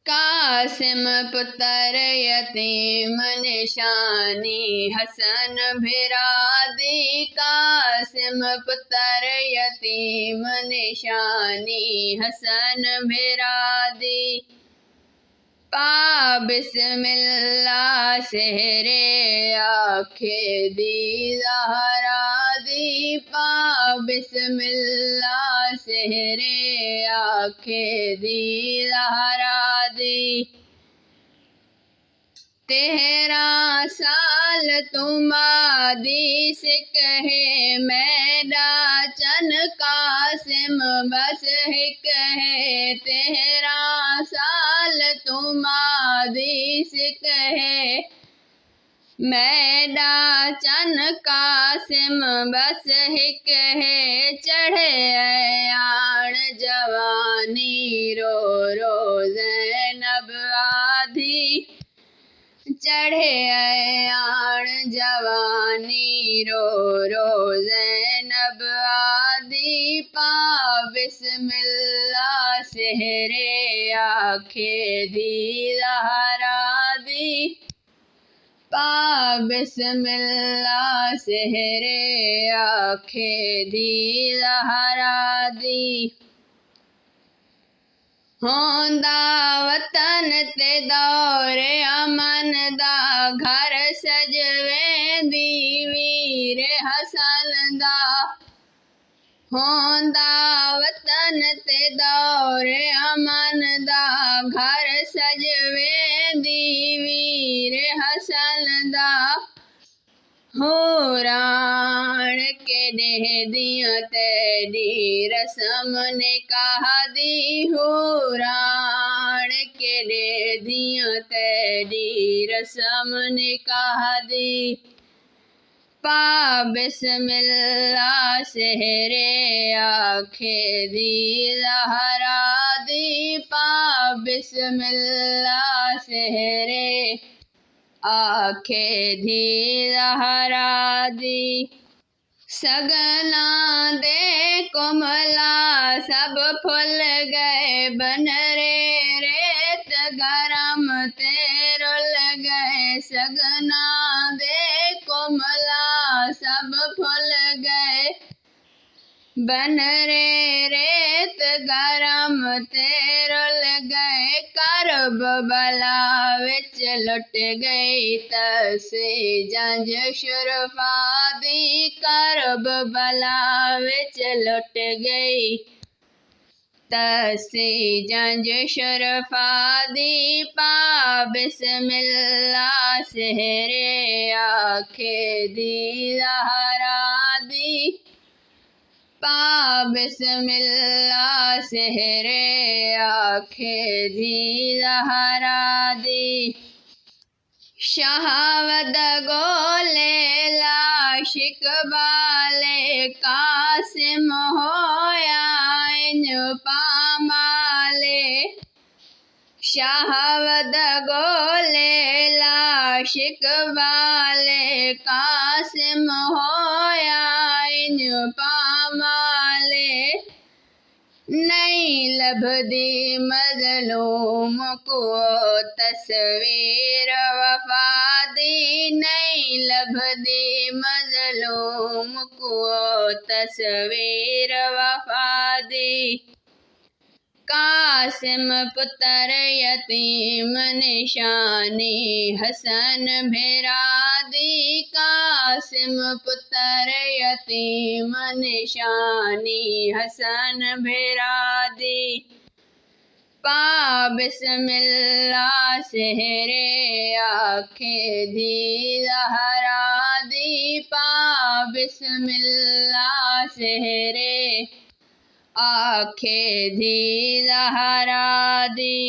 कासिम पुत्र यतीम निशानी हसन भिरादी। कासिम पुत्र यतीम निशानी हसन भिरादी। पा बिस्मिल्लाह सेहरे आखे दी ज़हरा दी। पा बिस्मिल्लाह सेहरे आखे दी ज़हरा दी। 13 साल तुमादी से कहे मैडा चन कासिम बस हिक है। 13 साल तुमादी से कहे मैडा चन कासिम बस हिक है। चढ़े आण जवानी रो रो ज़ैनब आधी। चढ़े आण जवानी रो रो ज़ैनब आधी। पा बिस्मिल्लाह सेहरे आखे दी ज़हरा दी। पा बिस्मिल्लाह सेहरे आखे दी ज़हरा दी। होंदा वतन ते दौरे अमन दा घर सजवेंदी वीर हसन दा। होंदा वतन ते दौरे अमन दा घर सजवेंदी वीर हसन दा। हुराण के देह दियां तेरी रस्म निकाह दी। हुराण के देह दियां तेरी रस्म निकाह दी। पा बिस्मिल्लाह सेहरे आखे दी ज़हरा दी। पा बिस्मिल्लाह सेहरे आखे दी ज़हरा दी। सगना दे कुमला सब फुल गए बनरे रेत गरम ते रुल गए। सगना दे कुमला सब फुल गए बनरे रेत गरम ते रुल गए। करबला विच लुट गई तसे जंज शुरफा दी। करबला विच लुट गई तसे जंज शुरफा दी। पा बिस्मिल्लाह सेहरे आखे दी ज़हरा दी। पा बिस्मिल्लाह सेहरे आखे दी ज़हरा दी। शहावद गोले लाशिक बाले कासिम होया इन पामाले। शहावद गोले लाशिक बाले कासिम होया इन पामाले। नहीं लभदी मज़लूम को तस्वीर वफा दी। नहीं लभदी मज़लूम को तस्वीर वफा दी। कासिम पुत्र यतीम निशानी हसन भिरादी। कासिम पुत्र यतीम निशानी हसन भिरादी। पा बिस्मिल्लाह सेहरे आखे दी ज़हरा दी। पा बिस्मिल्लाह सेहरे आखे दी ज़हरा दी।